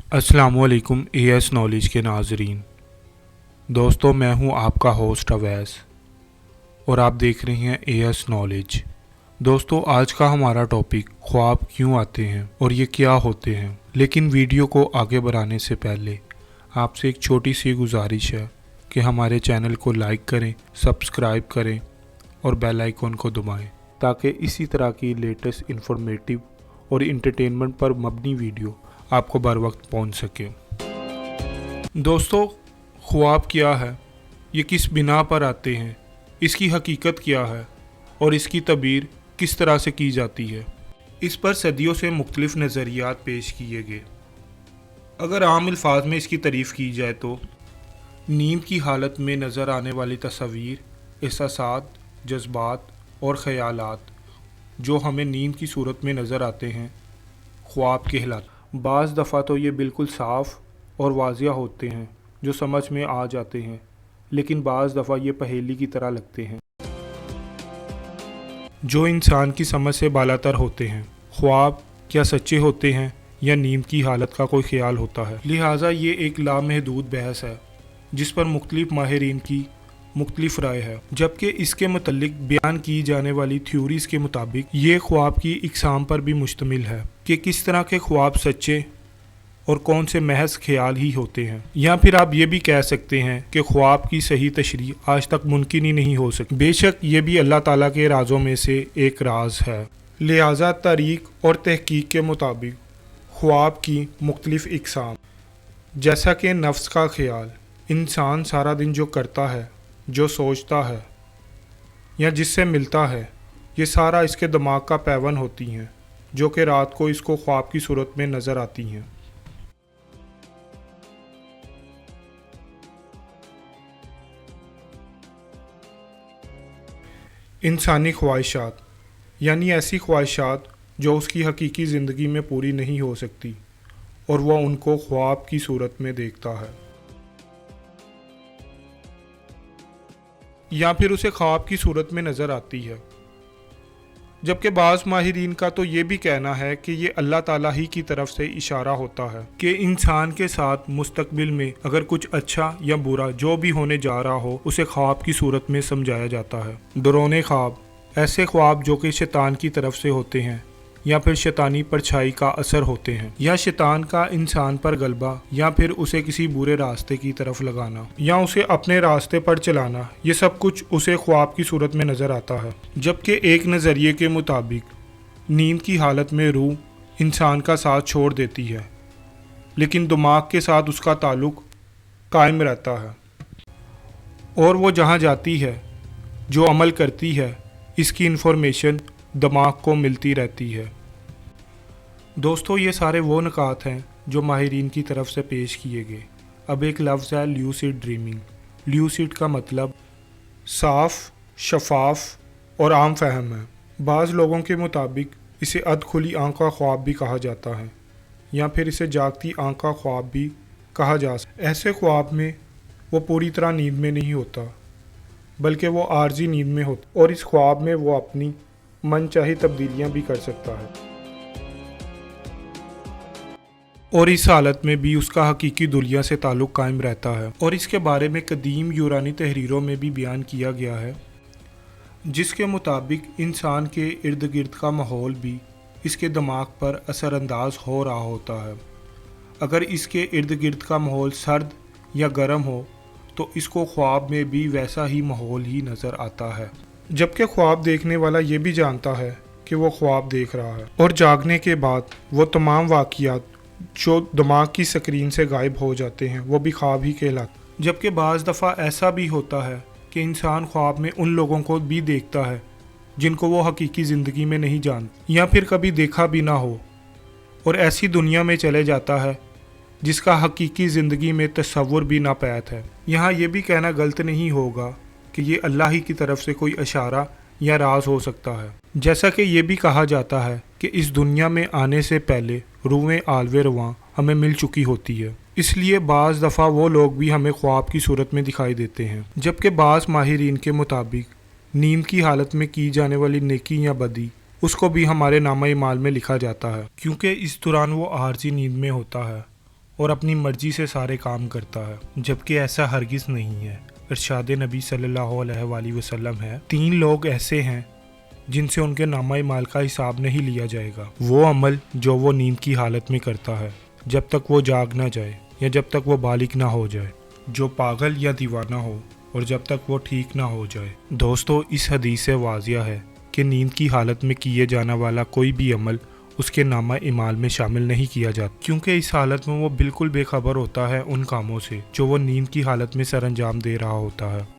अस्सलामुअलैकुम as knowledge के नाजरीन। दोस्तों, मैं हूं आपका होस्ट अवैस और आप देख रहे हैं एएस नॉलेज। दोस्तों, आज का हमारा टॉपिक ख्वाब क्यों आते हैं और ये क्या होते हैं। लेकिन वीडियो को आगे बढ़ाने से पहले आपसे एक छोटी सी गुजारिश है कि हमारे चैनल को लाइक करें, सब्सक्राइब करें और बेल आइकन को दबाएं ताकि इसी तरह की लेटेस्ट इंफॉर्मेटिव और इंटरटेनमेंट पर मबनी वीडियो आपको बर वक्त पहुँच सके। दोस्तों, ख्वाब क्या है, ये किस बिना पर आते हैं, इसकी हकीकत क्या है और इसकी तबीर किस तरह से की जाती है, इस पर सदियों से मुख्तलिफ नज़रियात पेश किए गए। अगर आम अल्फाज में इसकी तारीफ़ की जाए तो नींद की हालत में नज़र आने वाली तस्वीर, एहसासात, जज्बात और ख़यालात जो हमें नींद की सूरत में नज़र आते हैं, ख्वाब कहलाते। बाज़ दफ़ा तो ये बिल्कुल साफ़ और वाज़िया होते हैं जो समझ में आ जाते हैं, लेकिन बाज़ दफ़ा ये पहेली की तरह लगते हैं जो इंसान की समझ से बालातर होते हैं। ख्वाब क्या सच्चे होते हैं या नींद की हालत का कोई ख्याल होता है। लिहाजा ये एक लामहदूद बहस है जिस पर मुख्तलिफ माहिरीन की मुख्तलिफ राय है, जबकि इसके मुतल्लिक बयान की जाने वाली थ्योरीज़ के मुताबिक ये ख्वाब की इकसाम पर भी मुश्तमिल है कि किस तरह के ख्वाब सच्चे और कौन से महज ख्याल ही होते हैं। या फिर आप ये भी कह सकते हैं कि ख्वाब की सही तशरीह आज तक मुमकिन ही नहीं हो सकी। बेशक ये भी अल्लाह ताला के राज़ों में से एक राज है। लिहाजा तारीख और तहकीक के मुताबिक ख्वाब की मुख्तलिफ इकसाम, जैसा कि नफ्स का ख्याल, इंसान सारा दिन जो करता है, जो सोचता है या जिससे मिलता है, ये सारा इसके दिमाग का पैवन होती हैं जो कि रात को इसको ख्वाब की सूरत में नज़र आती हैं। इंसानी ख्वाहिशात, यानी ऐसी ख्वाहिशात जो उसकी हकीकी ज़िंदगी में पूरी नहीं हो सकती और वह उनको ख्वाब की सूरत में देखता है, या फिर उसे ख्वाब की सूरत में नज़र आती है। जबकि बाज़ माहिरीन का तो ये भी कहना है कि ये अल्लाह ताला ही की तरफ से इशारा होता है कि इंसान के साथ मुस्तकबिल में अगर कुछ अच्छा या बुरा जो भी होने जा रहा हो उसे ख्वाब की सूरत में समझाया जाता है। डरावने ख्वाब, ऐसे ख्वाब जो कि शैतान की तरफ से होते हैं या फिर शैतानी परछाई का असर होते हैं, या शैतान का इंसान पर गलबा, या फिर उसे किसी बुरे रास्ते की तरफ लगाना या उसे अपने रास्ते पर चलाना, ये सब कुछ उसे ख्वाब की सूरत में नज़र आता है। जबकि एक नज़रिए के मुताबिक नींद की हालत में रूह इंसान का साथ छोड़ देती है, लेकिन दिमाग के साथ उसका ताल्लुक़ कायम रहता है और वो जहाँ जाती है, जो अमल करती है, इसकी इन्फॉर्मेशन दिमाग को मिलती रहती है। दोस्तों, ये सारे वो नुकात हैं जो माहिरीन की तरफ से पेश किए गए। अब एक लफ्ज़ है ल्यूसिड ड्रीमिंग। ल्यूसिड का मतलब साफ, शफाफ और आम फहम है। बाज़ लोगों के मुताबिक इसे अध खुली आँख का ख्वाब भी कहा जाता है, या फिर इसे जागती आँख का ख्वाब भी कहा जा सकता है। ऐसे ख्वाब में वो पूरी तरह नींद में नहीं होता, बल्कि वो आर्जी नींद में होता, और इस ख्वाब में वो अपनी मनचाही तब्दीलियां भी कर सकता है, और इस हालत में भी उसका हकीकी दुनिया से ताल्लुक़ कायम रहता है। और इसके बारे में कदीम यूनानी तहरीरों में भी बयान किया गया है, जिसके मुताबिक इंसान के इर्द गिर्द का माहौल भी इसके दिमाग पर असरअंदाज हो रहा होता है। अगर इसके इर्द गिर्द का माहौल सर्द या गर्म हो तो इसको ख्वाब में भी वैसा ही माहौल ही नज़र आता है। जबकि ख्वाब देखने वाला ये भी जानता है कि वो ख्वाब देख रहा है, और जागने के बाद वो तमाम वाक़ियात जो दिमाग की स्क्रीन से गायब हो जाते हैं वो भी ख्वाब ही कहलाते। जबकि बाज़ दफ़ा ऐसा भी होता है कि इंसान ख्वाब में उन लोगों को भी देखता है जिनको वो हकीकी ज़िंदगी में नहीं जानता या फिर कभी देखा भी ना हो, और ऐसी दुनिया में चले जाता है जिसका हकीकी ज़िंदगी में तस्वुर भी ना पैत है। यहाँ ये भी कहना गलत नहीं होगा कि ये अल्लाह ही की तरफ से कोई इशारा या राज हो सकता है। जैसा कि ये भी कहा जाता है कि इस दुनिया में आने से पहले रूहें आलवे रवां हमें मिल चुकी होती है, इसलिए बाज़ दफ़ा वो लोग भी हमें ख्वाब की सूरत में दिखाई देते हैं। जबकि बाज़ माहिरीन के मुताबिक नींद की हालत में की जाने वाली नेकी या बदी उसको भी हमारे नामा-ए-माल में लिखा जाता है, क्योंकि इस दौरान वो आर्जी नींद में होता है اور اپنی مرضی سے سارے کام کرتا ہے، جبکہ ایسا ہرگز نہیں ہے۔ ارشاد نبی صلی اللہ علیہ وآلہ وسلم ہے، 3 لوگ ایسے ہیں جن سے ان کے نامہ اعمال کا حساب نہیں لیا جائے گا۔ وہ عمل جو وہ نیند کی حالت میں کرتا ہے جب تک وہ جاگ نہ جائے یا جب تک وہ بالغ نہ ہو جائے، جو پاگل یا دیوانہ ہو اور جب تک وہ ٹھیک نہ ہو جائے۔ دوستو، اس حدیث سے واضح ہے کہ نیند کی حالت میں کیے جانے والا کوئی بھی عمل اس کے نامہ اعمال میں شامل نہیں کیا جاتا، کیونکہ اس حالت میں وہ بالکل بے خبر ہوتا ہے ان کاموں سے جو وہ نیند کی حالت میں سر انجام دے رہا ہوتا ہے۔